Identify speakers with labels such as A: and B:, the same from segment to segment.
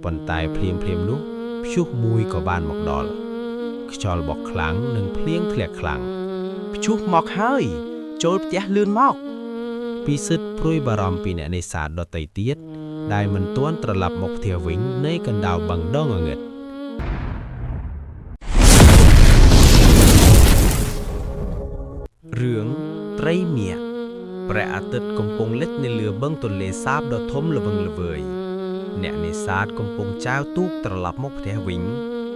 A: ប៉ុន្តែភ្លាមនោះព្យុះមួយក៏បានមកដល់ខ្យល់បក់ខ្លាំងនិងភ្លៀងធ្លាក់ខ្លាំង
B: ព្យុះមកហើយចូលផ្ទះលឿនមក
A: ពិសិដ្ឋព្រួយបារម្ភពីអ្នកនេសាទដទៃទៀតដែលមិនទាន់ត្រឡប់មកផ្ទះវិញនៃកណ្ដាលបឹងដងងឹតរឿងត្រីមាសព្រះអាទិត្យកំពុងលិចនៅលើបឹងទន្លេសាបដ៏ធំល្វឹងល្វើយអ្នកនេសាទកំពុងចែវទូកត្រឡប់មកផ្ទះវិញ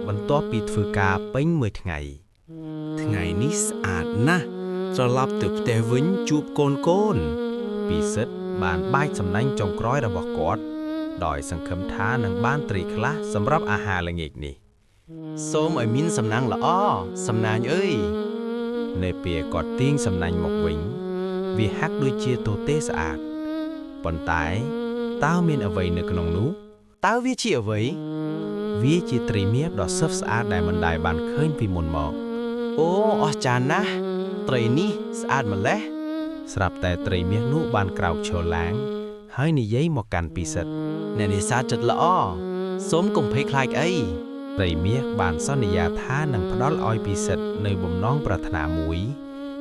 A: បន្ទាប់ពីធ្វើការពេញមួយថ្ងៃនេះស្អាតណាស់ត្រឡប់ទៅផ្ទះវិញជួបកូនពិសិដ្ឋបានបាចសំណាញ់ចុងក្រោយរបស់គាត់ដោយសង្ឃឹមថានឹងបានត្រីខ្លះសម្រាប់អាហារល្ងាចនេះ
B: សូមឲ្យមានសំណាងល្អសំណាញ់អើយ
A: នៅពេលគាត់ទាញសំណាញ់មកវិញវាហាក់ដូចជាទទេស្អាតប៉ុន្តែតើមានអ្វីនៅក្នុងនោះ
B: តើវាជាអ្វី
A: វាជាត្រីមាសដ៏សឹកស្អាតដែលមិនដែលបានឃើញពីមុនមក
B: អូអស្ចារ្យណាស់ត្រីនេះស្អាតម្ល៉េះ
A: ស្រាប់តែត្រីមាសនោះបានក្រោកឈរឡើងហើយនិយាយមកកាន់ពិសិដ្ឋ
B: អ្នកនេសាទចិត្តល្អសូមកុំភ័យខ្លាចអី
A: ត្រីមាសបានសន្យាថានឹងផ្ដល់ឲ្យពិសិដ្ឋនៅបំណងប្រាថ្នាមួយ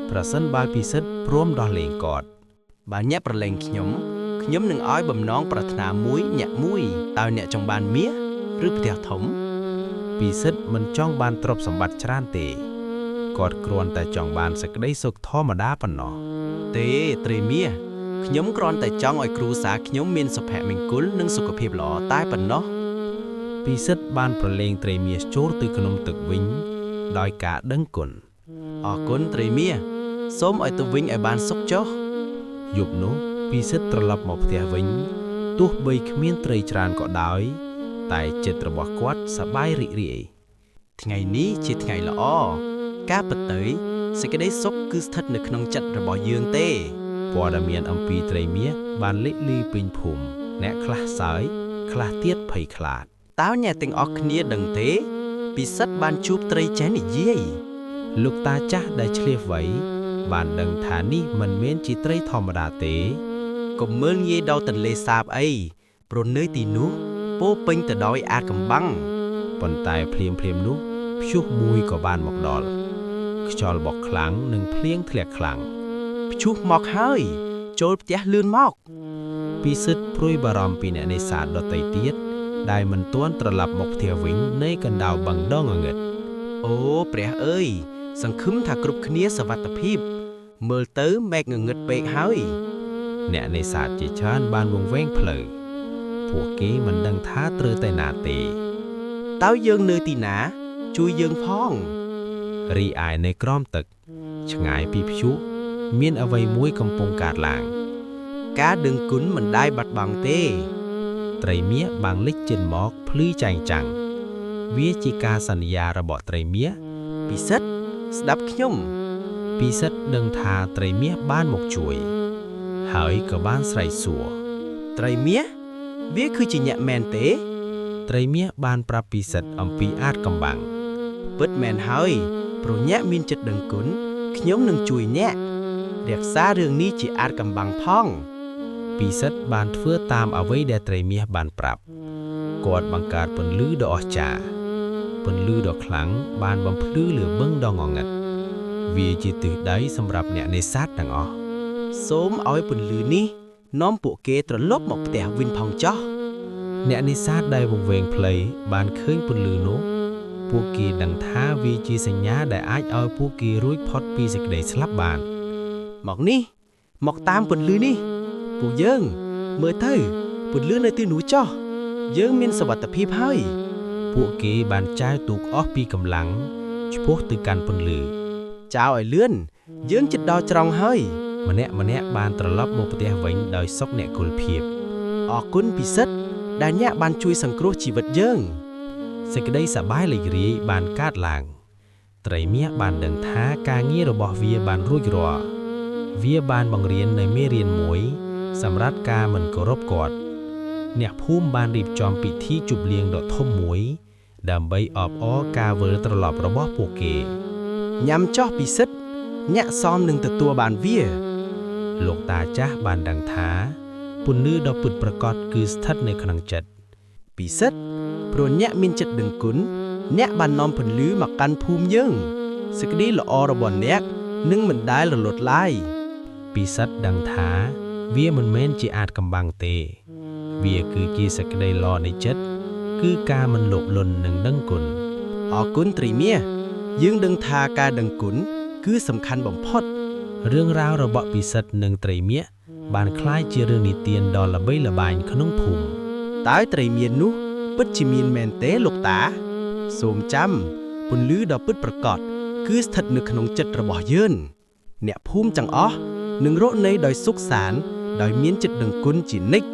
A: ប្រសិនបើពិសិដ្ឋព្រមដោះលែងគាត់
B: បើអ្នកប្រឡែងខ្ញុំនឹងឲ្យបំណងប្រាថ្នាមួយអ្នកមួយតើអ្នកចង់បានមាសឬផ្ទះធំ
A: ពិសិដ្ឋមិនចង់បានទ្រព្យសម្បត្តិច្រើនទេគាត់គ្រាន់តែចង់បានសេចក្តីសុខធម្មតាប៉ុណ្ណោះ
B: ទេត្រីមាសខ្ញុំគ្រាន់តែចង់ឲ្យគ្រួសារខ្ញុំមានសុភមង្គលនិងសុខភាពល្អតែប៉ុណ្ណោះ
A: ពិសិដ្ឋបានប្រឡែងត្រីមាសចូលទៅក្នុងទឹកវិញដោយការដឹងគុណ
B: អរគុណត្រីមាសសូមឲ្យទៅវិញឲ្យបានសុខចុះ
A: យប់នោះពិសិដ្ឋត្រឡប់មកផ្ទះវិញទោះបីគ្មានត្រីច្រើនក៏ដោយតែចិត្តរបស់គាត់សប្បាយរីករាយ
B: ថ្ងៃនេះជាថ្ងៃល្អការពិតទៅសេចក្តីសុខគឺស្ថិតនៅក្នុងចិត្តរបស់យើងទេ
A: ព័ត៌មានអំពីត្រីមាសបានលេចលឺពេញភូមិអ្នកខ្លះសើចខ្លះទៀតភ័យខ្លាច
B: តើអ្នកទាំងអស់គ្នាដឹងទេពិសិដ្ឋបានជួបត្រីចេះនិយាយ
A: លោកតាចាស់ដែលឆ្លៀសវៃបានដឹងថានេះមិនមែនជាត្រីធម្មតាទេ
B: កុំមើលងាយដល់ទន្លេសាបអីព្រោះនៅទីនោះពោពេញទៅដោយអាថ៌កំបាំង
A: ប៉ុន្តែភ្លាមនោះព្យុះមួយក៏បានមកដល់ខ្យល់បក់ខ្លាំងនិងភ្លៀងធ្លាក់ខ្លាំង
B: ព្យុះមកហើយចូលផ្ទះលឿនមក
A: ពិសិដ្ឋព្រួយបារម្ភពីអ្នកនេសាទដទៃទៀតដែលមិនទាន់ត្រឡប់មកផ្ទះវិញនៃកណ្ដាលបឹងដងងឹត
B: អូព្រះអើយសង្ឃឹមថាគ្រប់គ្នាសុវត្ថិភាពមើលទៅមេឃងងឹតពេកហើយ
A: អ្នកនេសាទជាច្រើនបានវង្វេងផ្លូវពួកគេមិនដឹងថាត្រូវទៅណាទេ
B: តើយើងនៅទីណាជួយយើងផង
A: រីឯនៅក្រោមទឹកឆ្ងាយពីព្យុះមានអ្វីមួយកំពុងកើតឡើង
B: ការដឹងគុណមិនដែលបាត់បង់ទេ
A: ត្រីមាសបានលេចចេញមកភ្លឺចែងចាំងវាជាការសន្យារបស់ត្រីមាស
B: ពិសិដ្ឋស្ដាប់ខ្ញុំ
A: ពិសិដ្ឋដឹងថាត្រីមាសបានមកជួយហើយក៏បានស្រែកសួរ
B: ត្រីមាសវាគឺជាអ្នកមែនទេ
A: ត្រីមាសបានប្រាប់ពិសិដ្ឋអំពីអាថ៌កំបាំង
B: ពិតមែនហើយព្រោះអ្នកមានចិត្តដឹងគុណខ្ញុំនឹងជួយអ្នករក្សារឿងនេះជាអាថ៌កំបាំងផង
A: ពិសិដ្ឋបានធ្វើតាមអ្វីដែលត្រីមាសបានប្រាប់គាត់បង្កើតពន្លឺដ៏អស្ចារ្យពន្លឺដ៏ខ្លាំងបានបំភ្លឺលើបឹងដ៏ងងឹតវាជាទិសដៅសម្រាប់អ្នកនេសាទទាំងអស់
B: សូមឲ្យពន្លឺនេះនាំពួកគេត្រឡប់មកផ្ទះវិញផងចុះ
A: អ្នកនេសាទដែលវង្វេងផ្លូវបានឃើញពន្លឺនោះពួកគេដឹងថាវាជាសញ្ញាដែលអាចឲ្យពួកគេរួចផុតពីសេចក្តីស្លាប់បាន
B: មកតាមពន្លឺនេះពួកយើងមើលទៅពន្លឺនៅទីនោះចុះយើងមានសុវត្ថិភាពហើយ
A: ពួកគេបានចែវទូកអស់ពីកម្លាំងឆ្ពោះទៅកាន់ពន្លឺ
B: ចៅឲ្យលឿនយើងជិតដល់ត្រង់ហើយ
A: ម្នាក់បានត្រឡប់មកផ្ទះវិញដោយសុខអ្នកគុលភាព
B: អរគុណពិសិដ្ឋដែលអ្នកបានជួយសង្គ្រោះជីវិតយើង
A: សេចក្តីសប្បាយរីករាយបានកើតឡើងត្រីមាសបានដឹងថាការងាររបស់វាបានរួចរាល់វាបានបង្រៀននៅមេរៀនមួយសម្រាប់ការមិនគោរពគាត់អ្នកភូមិបានរៀបចំពិធីជប់លៀងដ៏ធំមួយដើម្បីអបអរការវិលត្រឡប់របស់ពួកគេ
B: ញ៉ាំចោះពិសិដ្ឋអ្នកសមនឹងទទួលបានវា
A: លោកតាចាស់បានដឹងថាពន្លឺដ៏ពិតប្រាកដគឺស្ថិតនៅក្នុងចិត្ត
B: ពិ ពិសិដ្ឋព្រោះអ្នកមានចិត្តដឹងគុណអ្នកបាននាំពន្លឺមកកាន់ភូមិយើងសេចក្តីល្អរបស់អ្នកនឹងមិនដែលរលត់ឡើយ
A: ពិសិដ្ឋដឹងថាវាមិនមែនជាអាចកំបាំងទេវាគឺជាសេចក្តីល្អនៃចិត្តគឺការមិនលោភលន់នឹងដឹងគុណ
B: អរគុណត្រីមាសយើងដឹងថាការដឹងគុណគឺសំខាន់បំផុត
A: រឿងរ៉ាវរបស់ពិសិដ្ឋនិងត្រីមាសបានក្លាយជារឿងនិទានដ៏ល្បីល្បាញក្នុងភូមិ
B: តើត្រីមាននោះពិតជាមានមែនទេលោកតាសូមចាំពន្លឺដ៏ពិតប្រាកដគឺស្ថិតនៅក្នុងចិត្តរបស់យើងអ្នកភូមិទាំងអស់នឹងរស់នៅដោយសុខសាន្តដោយមានចិត្តដឹងគុណជានិច្ច